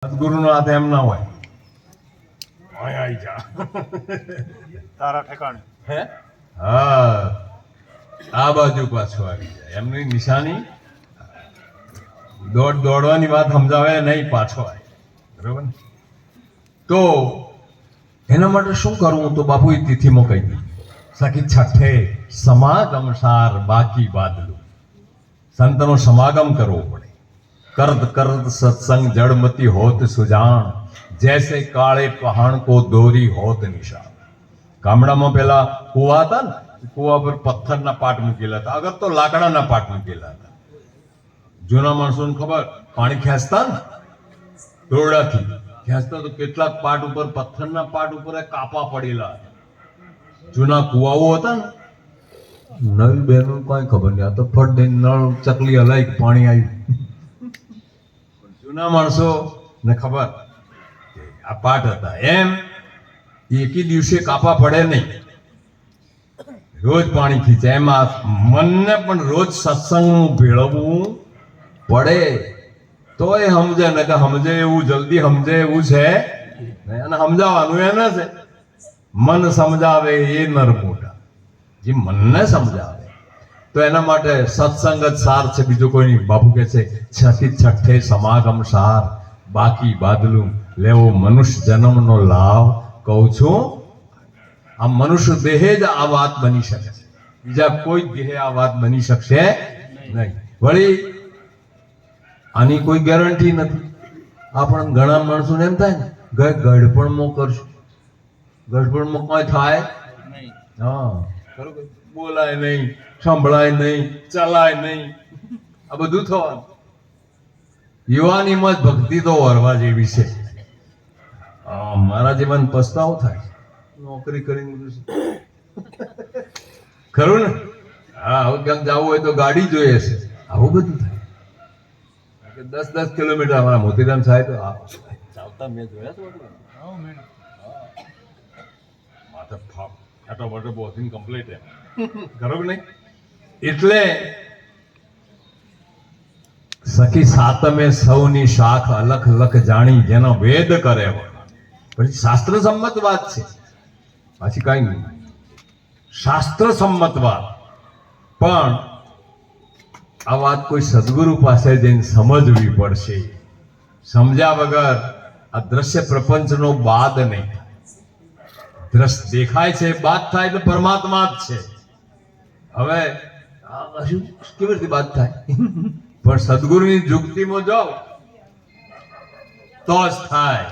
સદગુરુનો હાથ એમ ના હોય. આવી જા તારા ઠેકાણે હે હા આ બાજુ પાછો આવી જાય એમની નિશાની. દોડવાની વાત સમજાવે નહીં, પાછો આવે. બરોબર ને? તો એના માટે શું કરવું? તો બાપુ એ તિથિમાં કહી દીધું, સખી છઠ્ઠે સમાગમ સાર બાકી બાદલું. સંતનો સમાગમ કરવો પડે. કરદ કરદ સત્સંગ જડમતી હોત સુજાણ, જૈસે કાળે પહાણ કો દોરી હોત નિશાન. ગામડામાં પેલા કુવા હતા ને, કુવા પર પથ્થરના પાટ મૂકેલા હતા, આગળ તો લાકડાના પાટ મૂકેલા હતા. જૂના માણસોને ખબર, પાણી ખેંચતા ને દોરડાથી ખેંચતા તો કેટલાક પાટ ઉપર, પથ્થરના પાટ ઉપર કાપા પડેલા હતા. જૂના કુવાઓ હતા ને, નવી બહેનો કઈ ખબર નહીં, આ તો ફટ દઈને નળ ચકલી હલાઈ પાણી આવ્યું. જૂના માણસો ને ખબર કે આ પાટ હતા. એમ એકી દિવસે કાપા પડે નહીં, રોજ પાણી ખીચે. એમાં મનને પણ રોજ સત્સંગનું ભેળવવું પડે તો એ સમજે, ને કે સમજે એવું જલ્દી સમજે એવું છે અને સમજાવવાનું એને છે. મન સમજાવે એ નર મોટા, જે મનને સમજાવે. તો એના માટે સત્સંગ જ સાર છે, બીજું કોઈ નહીં. બાપુ કે છે છઠ્ઠી છઠ્ઠે સમાગમ સાર બાકી બાદલું, લેવો મનુષ્ય જન્મનો લાભ. કહું છું આ મનુષ્ય દેહે જ આ વાત બની શકે છે, બીજા કોઈ દેહે આ વાત બની શકશે નહીં. વળી આની કોઈ ગેરંટી નથી. આપણે ઘણા માણસોને એમ થાય ને ગઢપણમાં કરશું, ગઢપણમાં કઈ થાય હા બરોબર, બોલાય નહીં, સંભળાય નહીં, ચલાય નહીં, આ બધું થવાનું. યુવાનીમાં જ ભક્તિ તો વરવા જેવી છે. મારા જીવન પસ્તાવો થાય, નોકરી કરીને બધું ખરું ને. હા, હવે ક્યાંક જવું હોય તો ગાડી જોઈએ છે, આવું બધું થાય. 10 કિલોમીટર અમારા મોતીરામ સાહેબ ચાલતા મેં જોયા તો માથે ફાટો ફાટો બોસીને કમ્પ્લીટ એમ ખરું નહીં. એટલે સખી સાતમે સૌની શાખ અલખ લખ જાણી, જેનો વેદ કરે. પછી શાસ્ત્ર સંમત વાત છે, પાછી કઈ નહીં, શાસ્ત્ર સંમત વાત. પણ આ વાત કોઈ સદગુરુ પાસે જઈને સમજવી પડશે. સમજ્યા વગર આ દ્રશ્ય પ્રપંચનો બાદ નહીં થાય. દ્રશ્ય દેખાય છે, બાદ થાય એટલે પરમાત્મા જ છે. હવે કેવી રીતે બાદ થાય? પણ સદગુરુની જુક્તિમાં જાઓ તો જ થાય.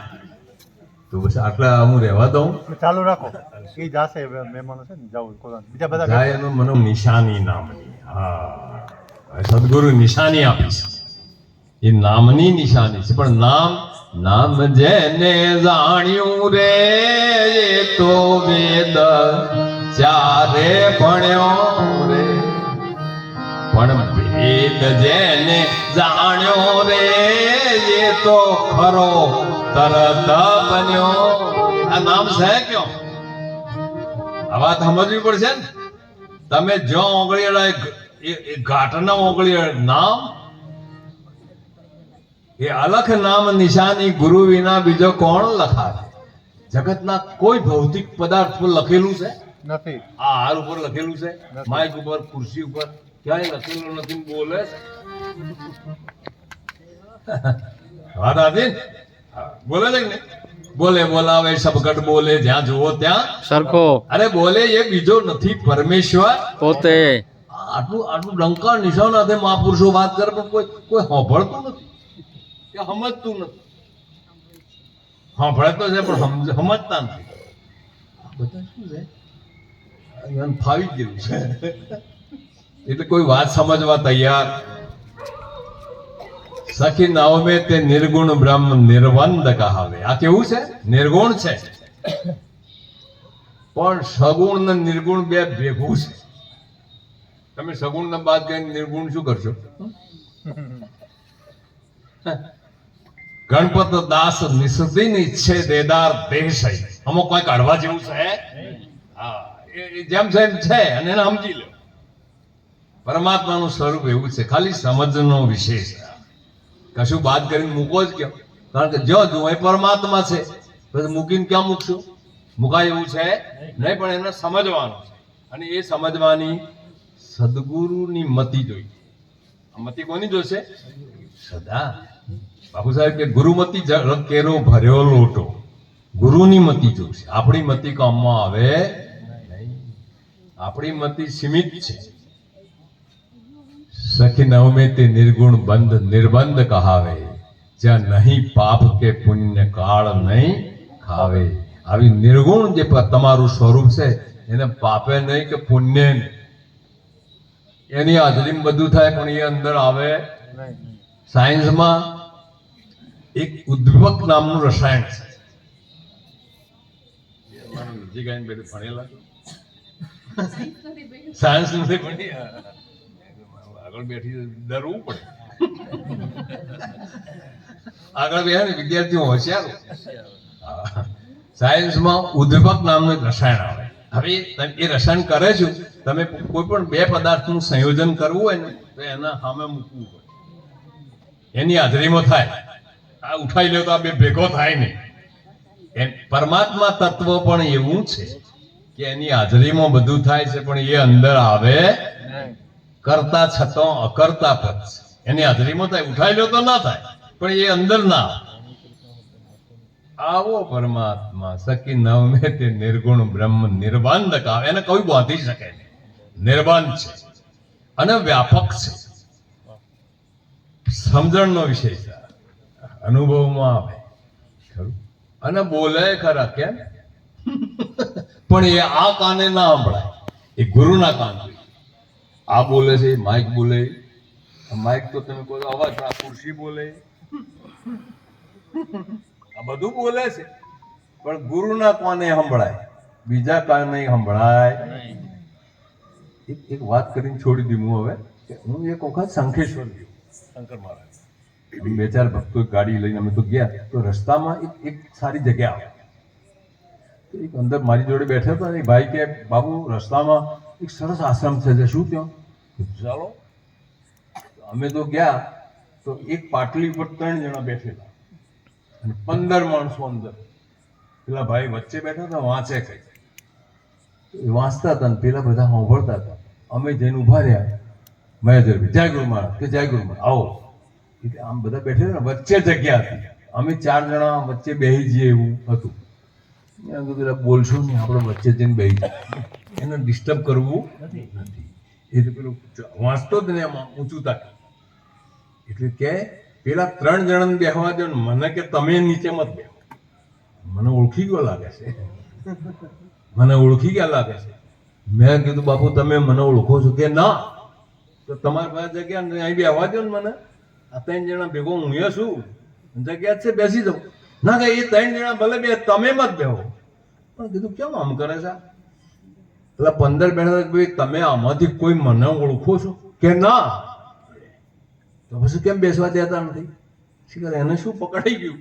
તો બસ આટલા હું રહેવા દઉં, ચાલુ રાખો. એ જાશે મહેમાનો છે ને, જાવ બીજા બધા જાય એનું મને નિશાની નામની. હા, સદગુરુ નિશાની આપી છે, એ નામની નિશાની છે. પણ નામ જેને જાણ્યું રે એ તો વેદ ચારે ભણ્યો રે. પણ ભેદ જેને જાણ્યો રે એ તો ખરો તરત બન્યો. આ નામ છે ક્યો? આ વાત સમજવી પડશે ને. તમે જો ઓગળીએલા એ ઘાટના ઓગળી નામ, એ અલખ નામ નિશાની ગુરુ વિના બીજો કોણ લખાવે? જગતના કોઈ ભૌતિક પદાર્થ પર લખેલું છે નથી. આ હાર ઉપર લખેલું છે, માઇક ઉપર, ખુરશી ઉપર ક્યાંય લખેલું નથી. બોલે વાત આથી બોલે છે ને, બોલે બોલાવે સબકટ બોલે, જ્યાં જુઓ ત્યાં સરખો. અરે બોલે એ બીજો નથી, પરમેશ્વર પોતે. આટલું ડંકા નિશાન સાથે મહાપુરુષો વાત કરે, પણ કોઈ સાંભળતું નથી કે સમજતું નથી. સાંભળે તો છે પણ સમજતા નથી. બધા શું છે, ફાવી ગયું છે એટલે કોઈ વાત સમજવા તૈયાર. સખી નાવમે તે નિર્ગુણ બ્રહ્મ નિર્વંદ કહાવે. આ કેવું છે? નિર્ગુણ છે, પણ સગુણ ને નિર્ગુણ બે ભેગું છે. તમે સગુણ ને બાદ ગઈને નિર્ગુણ શું કરશો? ગણપત દાસ નિસદીન ઈચ્છે દેદાર દેશ. અમુક કોઈ કાઢવા જેવું છે? હા, જેમ છે એમ છે, અને એને સમજી લો. પરમાત્માનું સ્વરૂપ એવું છે, ખાલી સમજનો વિશેષ. કશું બાદ કરીને મૂકો જ કેમ? કારણ કે જો જો એ પરમાત્મા છે પછી મૂકીને ક્યાં મૂકશું? મુકાય એવું છે નહીં, પણ એને સમજવાનું છે. અને એ સમજવાની સદગુરુની મતિ જોઈ. આ મતિ કોની જોશે? સદા બાપુ સાહેબ કે ગુરુમતી કેરો ભર્યો લોટો, ગુરુની મતિ જોશે. આપણી મતિ કામમાં આવે નહીં. આપણી મતિ સીમિત છે. સખી નવમે તે નિર્ગુણ બંધ નિર્બંધ કહાવે, જ્યાં નહીં પાપ કે પુણ્ય કાળ નહીં ખાવે. આવી નિર્ગુણ જે તમારું સ્વરૂપ છે એને પાપે નહીં કે પુણ્ય નહીં. એની હાજરીમાં બધું થાય પણ એ અંદર આવે. સાયન્સમાં એક ઉદ્દીપક નામનું રસાયણ છે. ભણેલા સાયન્સ નથી ભણી, આગળ બેઠી ડરવું પડે. આગળ બે ને વિદ્યાર્થીઓ હોશિયાર. સાયન્સમાં ઉદ્દીપક નામનું એક રસાયણ આવે. હવે એ રસાયણ કરે છે, તમે કોઈ પણ બે પદાર્થનું સંયોજન કરવું હોય ને તો એના સામે મૂકવું પડે. એની હાજરીમાં થાય. આ ઉઠાઈ લે તો આ બે ભેગો થાય નહીં. પરમાત્મા તત્વ પણ એવું છે કે એની હાજરીમાં બધું થાય છે પણ એ અંદર આવે કરતા છતાં અકર્તા પદ છે. એની હાજરીમાં થાય, ઉઠાઈ લો તો ના થાય પણ એ અંદર ના આવે. આવો પરમાત્મા સખી નવમે તે નિર્ગુણ બ્રહ્મ નિર્બંધ કાવ. એને કોઈ બાંધી શકે નહીં. નિર્બંધ છે અને વ્યાપક છે. સમજણનો વિષય છે, અનુભવમાં આવે ખરું. અને બોલે ખરા. કેમ? પણ એ આ કાને ના સંભળાય, એ ગુરુના કાન જોઈએ. આ બોલે છે, માઇક બોલે. માઇક તો તમે કહો અવાજ, આ ખુરશી બોલે, આ બધું બોલે છે પણ ગુરુના કાને સંભળાય, બીજા કાને સંભળાય. એક વાત કરીને છોડી દી. હું હવે હું એક વખત શંખેશ્વર ગયો, શંકર મહારાજ. બે ચાર ભક્તો ગાડી લઈને અમે તો ગયા. તો રસ્તામાં એક સારી જગ્યા આવે. એક અંદર મારી જોડે બેઠા હતા ને ભાઈ કે બાબુ રસ્તામાં એક સરસ આશ્રમ છે, શું ત્યાં? ચાલો. અમે તો ગયા તો એક પાટલી પર 3 જણા બેઠેલા અને 15 માણસો અંદર. પેલા ભાઈ વચ્ચે બેઠા હતા, વાંચે કઈ વાંચતા હતા ને પેલા બધા સાંભળતા હતા. અમે જઈને ઉભા રહ્યા. મહેન્દ્ર જય ગુરુ મહારાજ કે જય ગુરુ મહારાજ આવો. એટલે આમ બધા બેઠેલા ને વચ્ચે જગ્યા હતી. અમે 4 જણા વચ્ચે બેસી જઈએ એવું હતું. પેલા બોલશો નહીં, આપણે વચ્ચે જઈને બેસી જાય, એને ડિસ્ટર્બ કરવું નથી. એ તો પેલું વાંચતો જ ને એમાં ઊંચું તાકી. એટલે કે પેલા 3 જણાને બેસવા દો ને મને કે તમે નીચે મત બેસો. મને ઓળખી ગયો લાગે છે, મને ઓળખી ગયા લાગે છે. મેં કીધું બાપુ તમે મને ઓળખો છો? કે ના. તો તમારી પાસે જગ્યા અહીં બેસવા દો ને મને. આ 3 જણા ભેગો હું અહીંયા છું, જગ્યા છે, બેસી જાઉં. ના કે એ 3 જણા ભલે બે, તમે મત બેહો. પણ કીધું કેમ આમ કરે છે? એટલે 15 બેઠા ભાઈ તમે આમાંથી કોઈ મને ઓળખો છો? કે ના. તો પછી કેમ બેસવા દેતા નથી? એને શું પકડાઈ ગયું?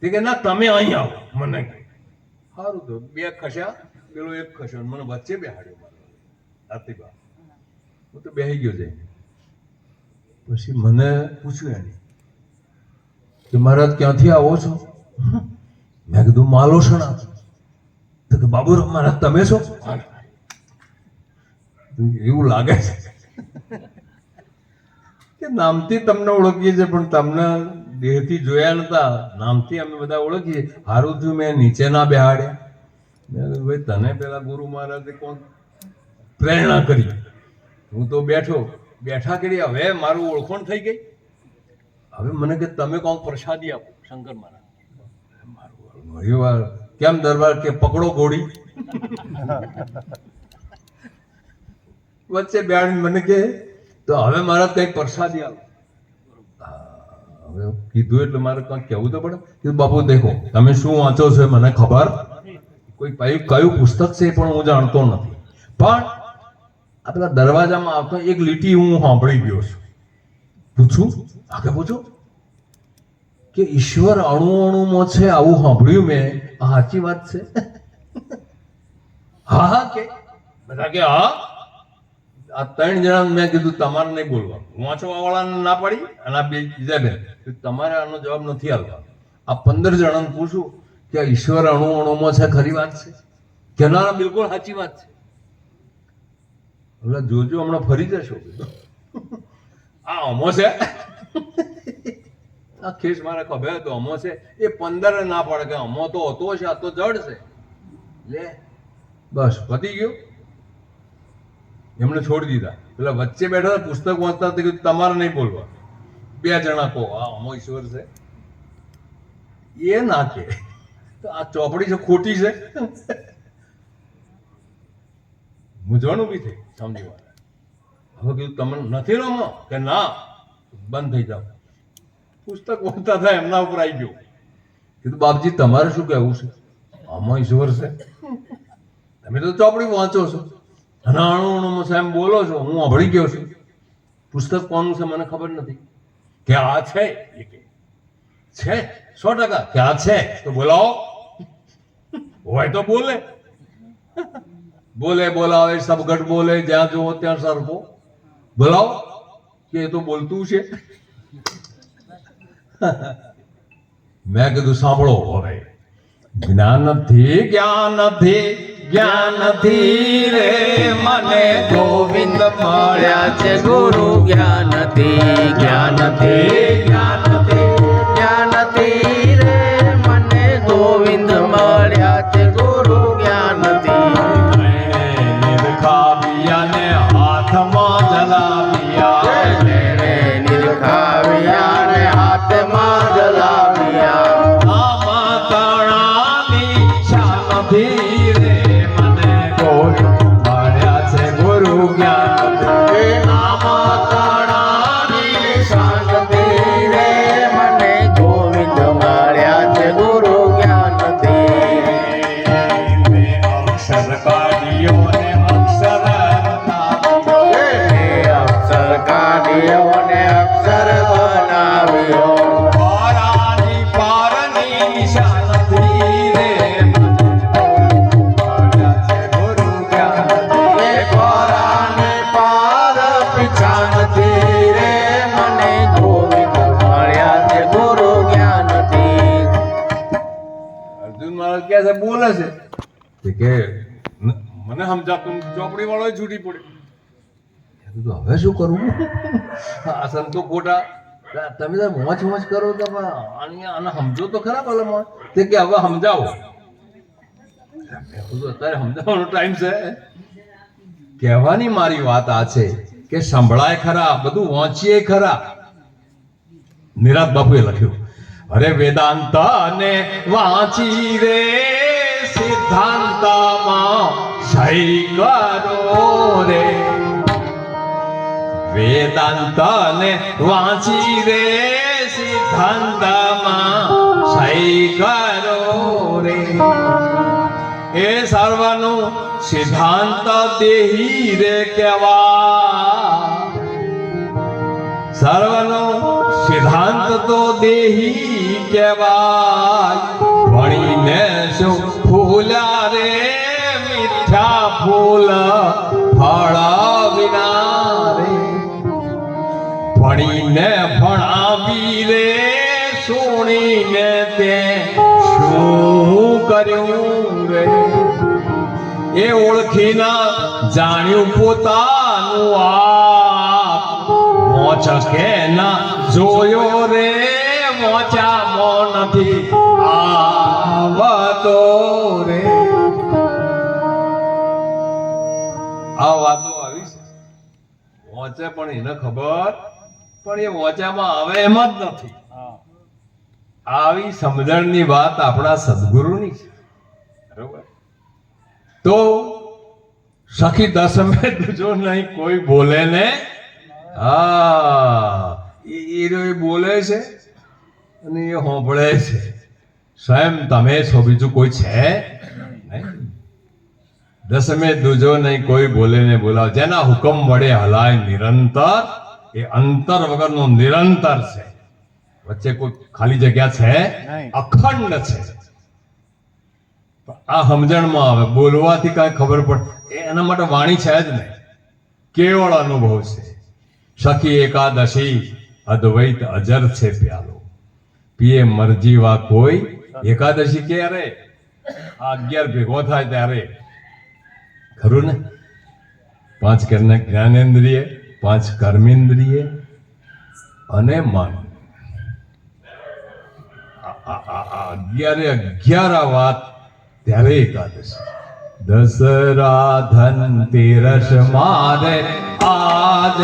તે કે ના તમે અહીં આવો. મને સારું તો 2 ખસ્યા, પેલો 1 ખસ્યો, મને વચ્ચે બેહાડ્યો. મારો આરતીબા હું તો બેસી ગયો જઈને. પછી મને પૂછ્યું એને કે મહારાજ ક્યાંથી આવો છો? મેં કીધું માલોસણા. તો કે બાબુરામ મહારાજ તમે છો? એવું લાગે છે કે નામથી તમને ઓળખીએ છીએ પણ તમને દેહથી જોયા નતા. નામથી અમે બધા ઓળખીએ. સારું થયું મેં નીચે ના બેહાડ્યા. મેં કીધું ભાઈ તને પેલા ગુરુ મહારાજે કોણ પ્રેરણા કરી? હું તો બેઠા કરી. હવે મારું ઓળખણ થઈ ગઈ. હવે મને કે તમે કોણ પ્રસાદી આપો? શંકર મહારાજ. મારું વાર કેમ દરબાર? કે પકડો ઘોડી. વચ્ચે બેહાડીને મને કે તો હવે મારા કઈ પ્રસાદી આપો. હવે કીધું એટલે મારે કંઈક કહેવું તો પડે. કીધું બાપુ દેખો તમે શું વાંચો છો મને ખબર, કોઈ કયું પુસ્તક છે પણ હું જાણતો નથી, પણ આ પેલા દરવાજામાં આવતો એક લીટી હું સાંભળી ગયો છું. પૂછું? આગે પૂછો કે ઈશ્વર અણુ અણુમાં છે, આવું સાંભળ્યું મેં. આ સાચી વાત છે? હા હા કે બધા કે હા આ 3 જણા મેં કીધું તમારે નહીં બોલવાનું. વાંચવા વાળાને ના પાડી અને આ બીજા બેન તમારે આનો જવાબ નથી આપવાનો. આ 15 જણાને પૂછું કે ઈશ્વર અણુ અણુમાં છે, ખરી વાત છે? કે ના, બિલકુલ સાચી વાત છે. એટલે જોજો હમણાં ફરી જશો. આ અમો છે, આ ખેસ મારે ખબર હતો અમો છે. એ 15 ના પડે કે અમો તો હતો છે, આ તો જડ છે. લે બસ પતી ગયું. એમણે છોડી દીધા. પેલા વચ્ચે બેઠા પુસ્તક વાંચતા હતા, કીધું તમારે નહીં બોલવા. 2 જણા કહો આ અમો ઈશ્વર છે. એ ના કે તો આ ચોપડી છે ખોટી છે. મૂંઝવણું બી થઈ સમજી વાત. હવે કીધું તમે નથી રમો કે ના, બંધ થઈ જાઓ. પુસ્તક વાંચતા હતા એમના ઉપર આવી ગયું. કીધું બાપજી તમારે શું કહેવું છે? આમાં ઈશ્વર છે. તમે તો ચોપડી વાંચો છો અને અણુ એમ બોલો છો. હું અભળી ગયો છું. પુસ્તક કોનું છે મને ખબર નથી. કે આ છે એ કે છે 100% કે આ છે તો બોલાવો. હોય તો બોલે. બોલે બોલાવે, સબગટ બોલે, જ્યાં જુઓ ત્યાં સરખો. બોલાવો કે એ તો બોલતું છે. મેં કીધું સાંભળો હવે, જ્ઞાનથી જ્ઞાનથી રે મને ગોવિંદ મળ્યા છે ગુરુ જ્ઞાનથી જ્ઞાનથી રે મને ગોવિંદ મળ્યા છે ગુરુ જ્ઞાનથી નિરખાવ્યા ને હાથમાં જલાવ્યા નિરખાવ્યા ને હાથમાં જલાવ્યા આમાં તણાની શાનથી રે મને ગોવિંદ મળ્યા છે ગુરુ જ્ઞાનથી. આમાં તણાની શાંતિ રે મને ગોવિંદ મળ્યા છે ગુરુ જ્ઞાનથી અક્ષર કાઢ્યો ને અક્ષર અક્ષર કાઢ્યો ને અક્ષર બનાવ્યો પારાની પારની નિશાનથી રે મને મળ્યા છે ગુરુ જ્ઞાનથી. એ કોરાને પાર પીછાનથી રે મને ગોવિંદ મળ્યા છે ગુરુ જ્ઞાનથી અર્જુન મહારાજ કહે છે બોલે છે કે મને સમજાતું ચોપડી વાળો છૂટી પડ્યો. તો હવે શું કરવું? આ સંતો ખોટા તમે તો મોજ કરો તો આને સમજો તો ખરા ભલે. તે કે હવે સમજાવો. અત્યારે સમજાવવાનો ટાઈમ છે. કહેવાની મારી વાત આ છે કે સંભળાય ખરા, બધું વાંચીએ ખરા. નિરાત બાપુએ લખ્યું, અરે વેદાંત ને વાંચી રે સિદ્ધાંતમાં સહી કરો રે. વેદાંત ને વાંચી રે સિદ્ધાંતમાં સહી કરો રે. એ સર્વનું સિદ્ધાંત દેહી રે કેવા. સર્વનું સિદ્ધાંત તો દેહી કેવાય. ભણીને શું ફૂલ્યા રે મીઠા ફૂલ ફળ વિના રે. ભણીને ભણાવી રે સુણીને તે શું કર્યું રે. એ ઓળખીના જાણ્યું પોતાનું આપ. મોચ કે ના જોયો રે મોચામાં નથી આવતો રે. આ વાતો આવી છે. મોચે પણ એને ખબર, પણ એ મોચામાં આવે એમ જ નથી. આવી સમજણની વાત આપણા સદગુરુની છે. બરોબર. તો સખી દસમે તુજો નહીં કોઈ બોલે ને. હા એ બોલે છે અને એ હોંભળે છે. સ્વયં તમે છો, બીજું કોઈ છે નહીં. દસમે દુજો નહીં કોઈ બોલે ને બોલાવ. જેના હુકમ વડે હલાય નિરંતર, એ અંતર વગરનો નિરંતર છે. વચ્ચે કોઈ ખાલી જગ્યા છે નહીં. અખંડ છે. આ સમજણમાં આવે. બોલવાથી કાંઈ ખબર પડે એના માટે વાણી છે જ નહીં. કેવળ અનુભવ છે. સખી એકાદશી અદ્વૈત અજર છે પ્યાલો, પીએ મરજી વા કોઈ એકાદશી ક્યારે? આ 11 ભેગો થાય ત્યારે. ખરું ને? 5 જ્ઞાનેન્દ્રિય, 5 કર્મેન્દ્રિય અને મન. 11 વાત ત્યારે એકાદશી. દસરા ધનતેરસ મારે આજ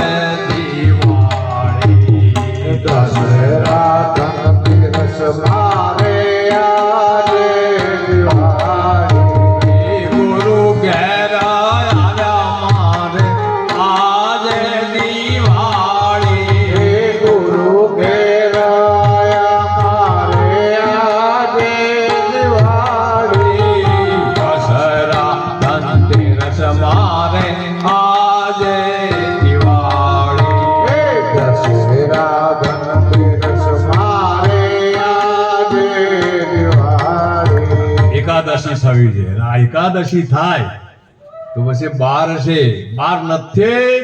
દિવાળી, દસરા ધનતેરસ મારે આજે દિવાળી, ગુરુ ઘેર આવ્યા મારે આજે દિવાળી, હે ગુરુ ઘેર આયા મારે આજે દિવાળી, દસરા ધનતેરસ મારે આજે દિવાળી. હે દસરા ધનતેરસ મારે આજે દિવાળી. એકાદશી થવી છે. આ એકાદશી થાય તો પછી 12 હશે. 12 નથી,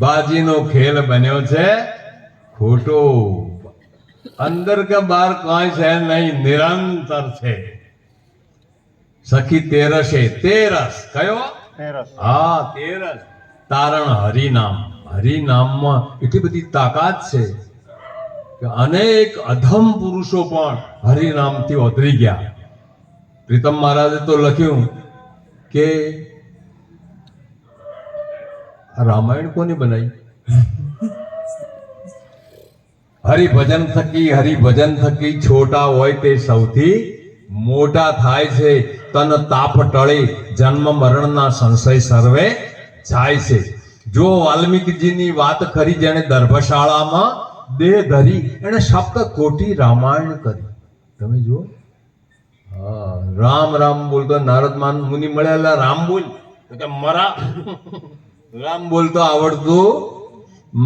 બાજીનો ખેલ બન્યો છે ખોટો. અંદર કે બહાર કાંઈ છે નહીં, નિરંતર છે. સખી તેરસે. તેરસ કયો? તેરસ. હા, તેરસ. તારણ હરિનામ. હરિનામમાં એટલી બધી તાકાત છે કે અનેક અધમ પુરુષો પણ હરિનામથી ઓતરી ગયા. પ્રીતમ મહારાજે તો લખ્યું કે આ રામાયણ કોને બનાવી? હરિભજન થકી છોટા હોય તે સૌથી મોટા થાય છે. તન તાપ ટળી જન્મ મરણના સંશય સર્વે જાય છે. જો વાલ્મીકીજીની વાત કરી, જેણે દર્ભશાળામાં દેહ ધરી, એને સપ્ત કોટી રામાયણ કરી. તમે જુઓ. હા, રામ રામ બોલતો નારદ મુનિ મળેલા, રામ બોલ તો કે મરા. રામ બોલતો આવડતું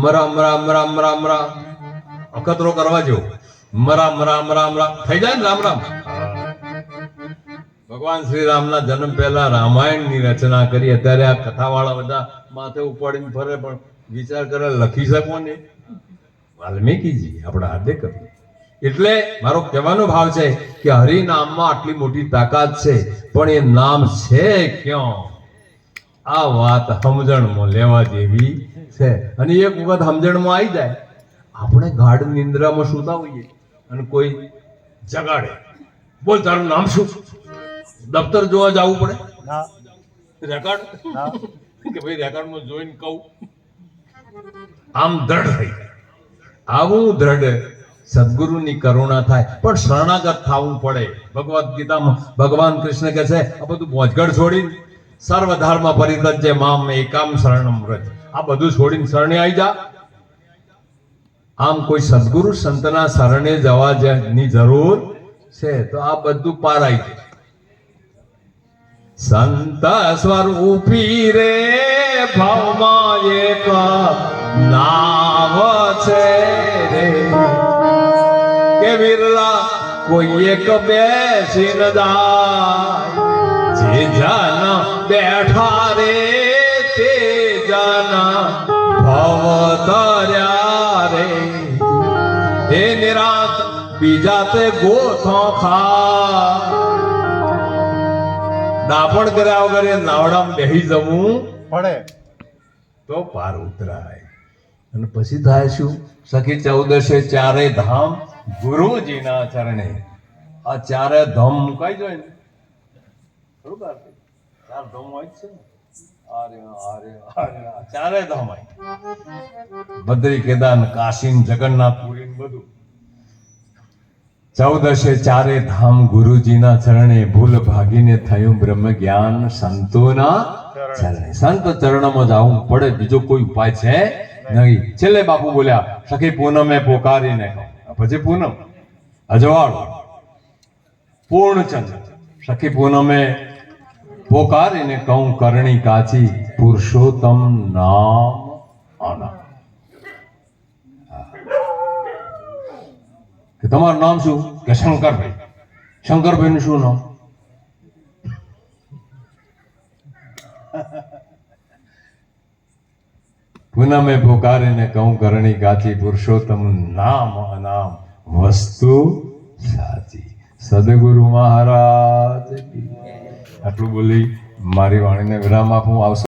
મરા મરા મરા મરા મરા અખતરો કરવા જો મરા મરા મરા મરા થઈ જાય ને રામ રામ. ભગવાન શ્રી રામના જન્મ પહેલા રામાયણની રચના કરી. અત્યારે આ કથાવાળા બધા માથે ઉપાડીને ફરે, પણ વિચાર કરે લખી શકો ને વાલ્મીકીજી આપણા હાથે કર્યું. એટલે મારો કહેવાનો ભાવ છે કે હરિનામમાં આટલી મોટી તાકાત છે, પણ એ નામ છે ક્યાં? આ વાત સમજણમાં લેવા જેવી છે. અને એક વખત સમજણમાં આવી જાય, આપણે ગાઢ નિંદ્રામાં સૂતા હોઈએ અને કોઈ જગાડે, બોલ તારું નામ શું? દફતર જોવા જવું પડે? ના. રેકોર્ડ ના. કે ભાઈ રેકોર્ડમાં જોઈને કહું, આમ દ્રઢ થઈ જાય. આવું દ્રઢ સદગુરુની કરુણા થાય, પણ શરણાગત થવું પડે. ભગવદ્ ગીતામાં ભગવાન કૃષ્ણ કહે છે, આ બધું મોજગઢ છોડીને સર્વ ધર્મ પરિત્યજ્ય મામ એકામ શરણમ વ્રજ. આ બધું છોડીને શરણે આવી જા. આમ કોઈ સદગુરુ સંતના શરણે જવાની જરૂર છે તો આ બધું પારાઈ જાય. સંત સ્વરૂપી રે ભાવમાં એક નામ છે રે, કે વિરલા કોઈ એક બેસી ન જાય. જે જન બેઠા રે તે જન ભવ તર્યા રે, એ નિરાત બીજા તે ગોથો ખા. દાપણ કર્યા વગર એ નાવડામાં બેસી જવું પડે તો પાર ઉતરાય. અને પછી થાય શું? સખી 14 ચારે ધામ ગુરુજીના ચરણે. આ ચારે ધામ મુકાઈ જાય ને, ખરું કાર્તિક? 4 ધામ હોય છે ને. ચારે ધામ હોય. બદ્રી, કેદાર, કાશી, જગન્નાથ પુરી બધું. 14 ચારે ધામ ગુરુજીના ચરણે. ભૂલ ભાગીને થયું બ્રહ્મ જ્ઞાન સંતોના ચરણે. સંત ચરણમાં જવું પડે, બીજો કોઈ ઉપાય છે નહીં. છેલ્લે બાપુ બોલ્યા, સખી પૂનમે પોકારીને કહું. પછી પૂનમ અજવાળો પૂર્ણચંદ્ર. સખી પૂનમે પોકારીને કહું, કરણી કાચી પુરુષોત્તમ નામ આના. કે તમારું નામ શું? કે શંકરભાઈ. શંકરભાઈ નું શું નામ? પૂનમે પોકારીને કહું કરણી કાચી, પુરુષોત્તમ નામ અનામ વસ્તુ સાચી. સદગુરુ મહારાજ કી. આટલું બોલી મારી વાણીને વિરામ આપું. આવશે